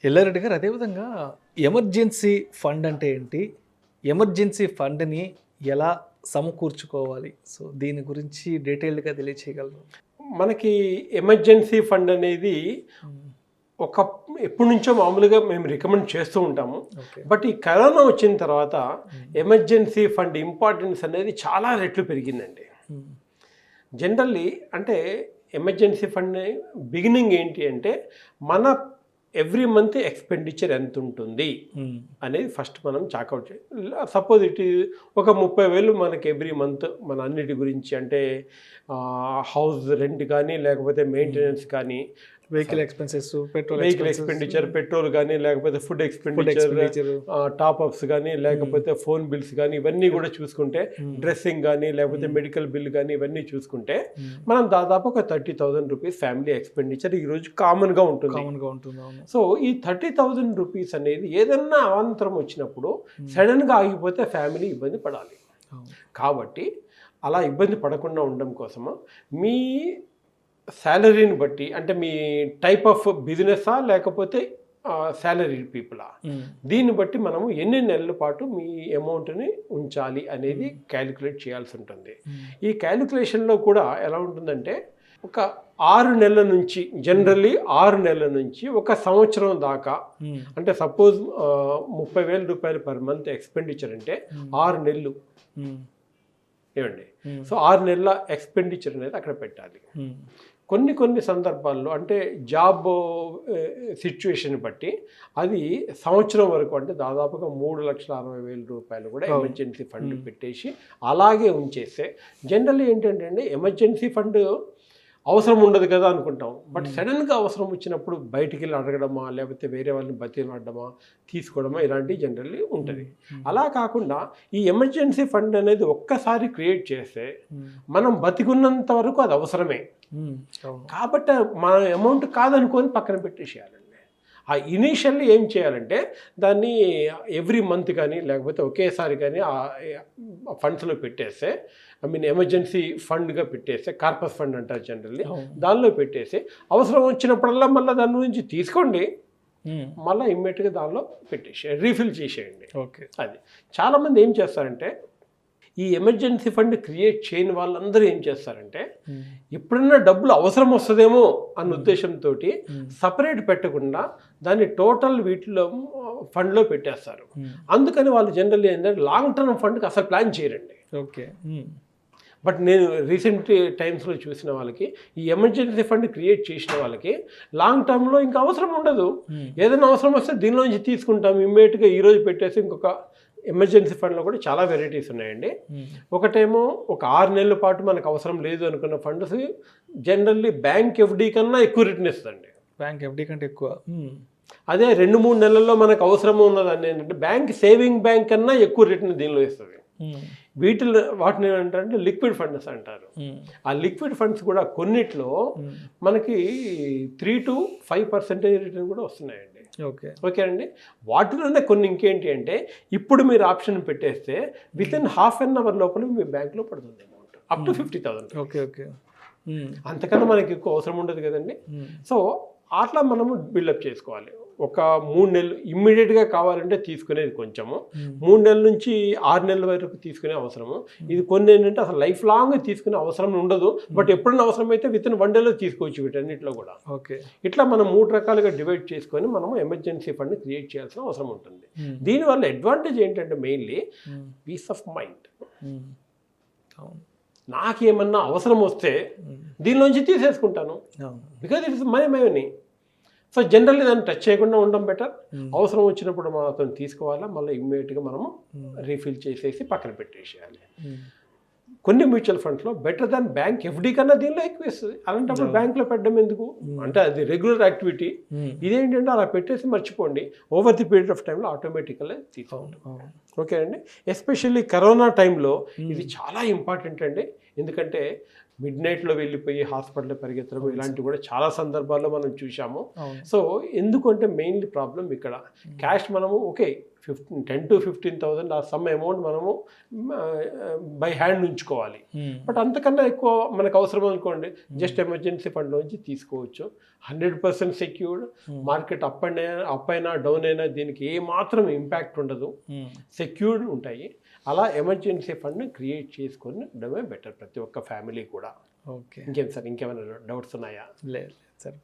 ఎల్లారెడ్డి గారు, అదేవిధంగా emergency fund అంటే ఏంటి? ఎమర్జెన్సీ ఫండ్‌ని ఎలా సమకూర్చుకోవాలి? సో, దీని గురించి డీటెయిల్డ్‌గా తెలియచేయగలరు? మనకి ఎమర్జెన్సీ ఫండ్ అనేది హ్మ్. ఒక ఎప్పటినుంచో మామూలుగా మేము రికమెండ్ చేస్తూ ఉంటాము. ఓకే. బట్ ఈ కరోనా వచ్చిన తర్వాత ఎమర్జెన్సీ ఫండ్ ఇంపార్టెన్స్ అనేది చాలా రెట్లు పెరిగిందండి. హ్మ్. జనరల్లీ అంటే ఎమర్జెన్సీ ఫండ్ బిగినింగ్ ఏంటి అంటే మన ఎవ్రీ మంత్ ఎక్స్పెండిచర్ ఎంత ఉంటుంది హ్మ్. అనేది ఫస్ట్ మనం చాకౌట్ చేయాలి. సపోజ్ ఇట్ ఒక 30,000 మనకి ఎవ్రీ మంత్ మన అన్నిటి గురించి అంటే హౌస్ రెంట్ కానీ లేకపోతే మెయింటెనెన్స్ కానీ vehicle expenses, petrol vehicle expenses, expenditure petrol కానీ లేకపోతే ఫుడ్ ఎక్స్పెండిచర్ టాప్అప్స్ కానీ లేకపోతే ఫోన్ బిల్స్ కానీ ఇవన్నీ కూడా చూసుకుంటే డ్రెస్సింగ్ కానీ లేకపోతే మెడికల్ బిల్ కానీ ఇవన్నీ చూసుకుంటే మనం దాదాపు ఒక 30,000 రూపీస్ ఫ్యామిలీ ఎక్స్పెండిచర్ ఈరోజు కామన్గా ఉంటుంది. అవును. సో ఈ 30,000 రూపీస్ అనేది ఏదన్నా అవాంతరం వచ్చినప్పుడు సడన్గా ఆగిపోతే ఫ్యామిలీ ఇబ్బంది పడాలి. కాబట్టి అలా ఇబ్బంది పడకుండా ఉండడం కోసము మీ శాలరీని బట్టి అంటే మీ టైప్ ఆఫ్ బిజినెసా లేకపోతే శాలరీ పీపులా దీన్ని బట్టి మనము ఎన్ని నెలల పాటు మీ అమౌంట్ని ఉంచాలి అనేది క్యాలిక్యులేట్ చేయాల్సి ఉంటుంది. ఈ క్యాలిక్యులేషన్లో కూడా ఎలా ఉంటుందంటే ఒక 6 నెలల నుంచి జనరల్లీ 6 నెలల నుంచి ఒక సంవత్సరం దాకా అంటే సపోజ్ 30,000 రూపాయలు పర్ మంత్ ఎక్స్పెండిచర్ అంటే 6 నెలలు ఏమండి. సో 6 నెలల ఎక్స్పెండిచర్ అనేది అక్కడ పెట్టాలి. కొన్ని సందర్భాల్లో అంటే జాబ్ సిచ్యువేషన్ బట్టి అది సంవత్సరం వరకు అంటే దాదాపుగా 3,60,000 రూపాయలు కూడా ఎమర్జెన్సీ ఫండ్ పెట్టేసి అలాగే ఉంచేస్తే జనరల్లీ ఏంటంటే అండి ఎమర్జెన్సీ ఫండ్ అవసరం ఉండదు కదా అనుకుంటాం. బట్ సడన్గా అవసరం వచ్చినప్పుడు బయటికి వెళ్ళి అడగడమా లేకపోతే వేరే వాళ్ళని బతిలాడమా తీసుకోవడమా ఇలాంటివి జనరల్లీ ఉంటుంది. అలా కాకుండా ఈ ఎమర్జెన్సీ ఫండ్ అనేది ఒక్కసారి క్రియేట్ చేస్తే మనం బతికున్నంత వరకు అది అవసరమే. కాబట్టి మన అమౌంట్ కాదనుకొని పక్కన పెట్టేసేయాలండి. ఆ ఇనీషియల్లీ ఏం చేయాలంటే దాన్ని ఎవ్రీ మంత్ కానీ లేకపోతే ఒకేసారి కానీ ఆ ఫండ్స్లో పెట్టేస్తే ఎమర్జెన్సీ ఫండ్గా పెట్టేస్తే కార్పస్ ఫండ్ అంటారు జనరల్లీ దానిలో పెట్టేసి అవసరం వచ్చినప్పుడల్లా మళ్ళీ దాని నుంచి తీసుకోండి మళ్ళీ ఇమ్మీడియట్గా దానిలో పెట్టేసి రీఫిల్ చేసేయండి. ఓకే. అది చాలామంది ఏం చేస్తారంటే ఈ ఎమర్జెన్సీ ఫండ్ క్రియేట్ చేయని వాళ్ళందరూ ఏం చేస్తారంటే ఎప్పుడన్నా డబ్బులు అవసరం వస్తుందేమో అన్న ఉద్దేశంతో సపరేట్ పెట్టకుండా దాన్ని టోటల్ వీటిలో ఫండ్లో పెట్టేస్తారు. అందుకని వాళ్ళు జనరల్లీ ఏంటంటే లాంగ్ టర్మ్ ఫండ్కి అసలు ప్లాన్ చేయరండి. ఓకే. బట్ నేను రీసెంట్ టైమ్స్లో చూసిన వాళ్ళకి ఈ ఎమర్జెన్సీ ఫండ్ క్రియేట్ చేసిన వాళ్ళకి లాంగ్ టర్మ్లో ఇంకా అవసరం ఉండదు. ఏదైనా అవసరం వస్తే దీనిలో నుంచి తీసుకుంటాం ఇమ్మీడియట్గా ఈరోజు పెట్టేసి ఇంకొక ఎమర్జెన్సీ ఫండ్లో కూడా చాలా వెరైటీస్ ఉన్నాయండి. ఒకటేమో ఒక 6 నెలల పాటు మనకు అవసరం లేదు అనుకున్న ఫండ్స్ జనరల్లీ బ్యాంక్ ఎఫ్డి కన్నా ఎక్కువ రిటర్న్ ఇస్తుందండి. బ్యాంక్ ఎఫ్డి కంటే ఎక్కువ. అదే 2-3 నెలల్లో మనకు అవసరం ఉన్నదాన్ని ఏంటంటే బ్యాంక్ సేవింగ్ బ్యాంక్ కన్నా ఎక్కువ రిటర్న్ దీనిలో ఇస్తుంది. వాటిని ఏమంటారంటే లిక్విడ్ ఫండ్స్ అంటారు. ఆ లిక్విడ్ ఫండ్స్ కూడా కొన్నిట్లో మనకి 3 to 5% రిటర్న్ కూడా వస్తున్నాయండి. ఓకే అండి. వాటిలోనే కొన్ని ఇంకేంటి అంటే ఇప్పుడు మీరు ఆప్షన్ పెట్టేస్తే వితిన్ ½ an hour లోపల మీ బ్యాంక్లో పడుతుంది అమౌంట్ అప్ టు 50,000. ఓకే. అంతకన్నా మనకి ఎక్కువ అవసరం ఉండదు కదండి. సో అట్లా మనము బిల్డప్ చేసుకోవాలి. ఒక 3 నెలలు ఇమ్మీడియట్గా కావాలంటే తీసుకునేది కొంచెము, 3 నెలల నుంచి 6 నెలల వరకు తీసుకునే అవసరము. ఇది కొన్ని ఏంటంటే అసలు లైఫ్ లాంగ్ తీసుకునే అవసరం ఉండదు. బట్ ఎప్పుడైనా అవసరం అయితే వితిన్ 1 డేలో తీసుకోవచ్చు వీటన్నిటిలో కూడా. ఓకే. ఇట్లా మనం 3 రకాలుగా డివైడ్ చేసుకొని మనము ఎమర్జెన్సీ ఫండ్ క్రియేట్ చేయాల్సిన అవసరం ఉంటుంది. దీనివల్ల అడ్వాంటేజ్ ఏంటంటే మెయిన్లీ పీస్ ఆఫ్ మైండ్. నాకేమన్నా అవసరం వస్తే దీనిలోంచి తీసేసుకుంటాను because it is my money. So generally దాన్ని టచ్ చేయకుండా ఉండడం బెటర్. అవసరం వచ్చినప్పుడు మాత్రం తీసుకోవాలా, మళ్ళీ ఇమ్మీడియట్గా మనము రీఫిల్ చేసేసి పక్కన పెట్టేసేయాలి. కొన్ని మ్యూచువల్ ఫండ్స్లో బెటర్ దాన్ బ్యాంక్ ఎఫ్డి కన్నా దీనిలో ఎక్కువ ఇస్తుంది. అలాంటప్పుడు బ్యాంక్లో పెట్టడం ఎందుకు అంటే అది రెగ్యులర్ యాక్టివిటీ. ఇదేంటంటే అలా పెట్టేసి మర్చిపోండి, ఓవర్ ది పీరియడ్ ఆఫ్ టైంలో ఆటోమేటిక్గా తీసుకోండి. ఓకే అండి. ఎస్పెషల్లీ కరోనా టైంలో ఇది చాలా ఇంపార్టెంట్ అండి. ఎందుకంటే మిడ్నైట్లో వెళ్ళిపోయి హాస్పిటల్ పరిగెత్తడం ఇలాంటివి కూడా చాలా సందర్భాల్లో మనం చూసాము. సో ఎందుకంటే మెయిన్లీ ప్రాబ్లం ఇక్కడ క్యాష్ మనము ఓకే 10 to 15,000 ఆ సమ్ అమౌంట్ మనము బై హ్యాండ్ ఉంచుకోవాలి. బట్ అంతకన్నా ఎక్కువ మనకు అవసరం అనుకోండి, జస్ట్ ఎమర్జెన్సీ ఫండ్ నుంచి తీసుకోవచ్చు. 100% సెక్యూర్డ్. మార్కెట్ అప్ అయినా డౌన్ అయినా దీనికి ఏ మాత్రం ఇంపాక్ట్ ఉండదు, సెక్యూర్డ్ ఉంటాయి. అలా ఎమర్జెన్సీ ఫండ్ క్రియేట్ చేసుకొని ఉండడమే బెటర్ ప్రతి ఒక్క ఫ్యామిలీ కూడా. ఓకే. ఇంకేం సార్, ఇంకేమైనా డౌట్స్ ఉన్నాయా? లేదు సార్.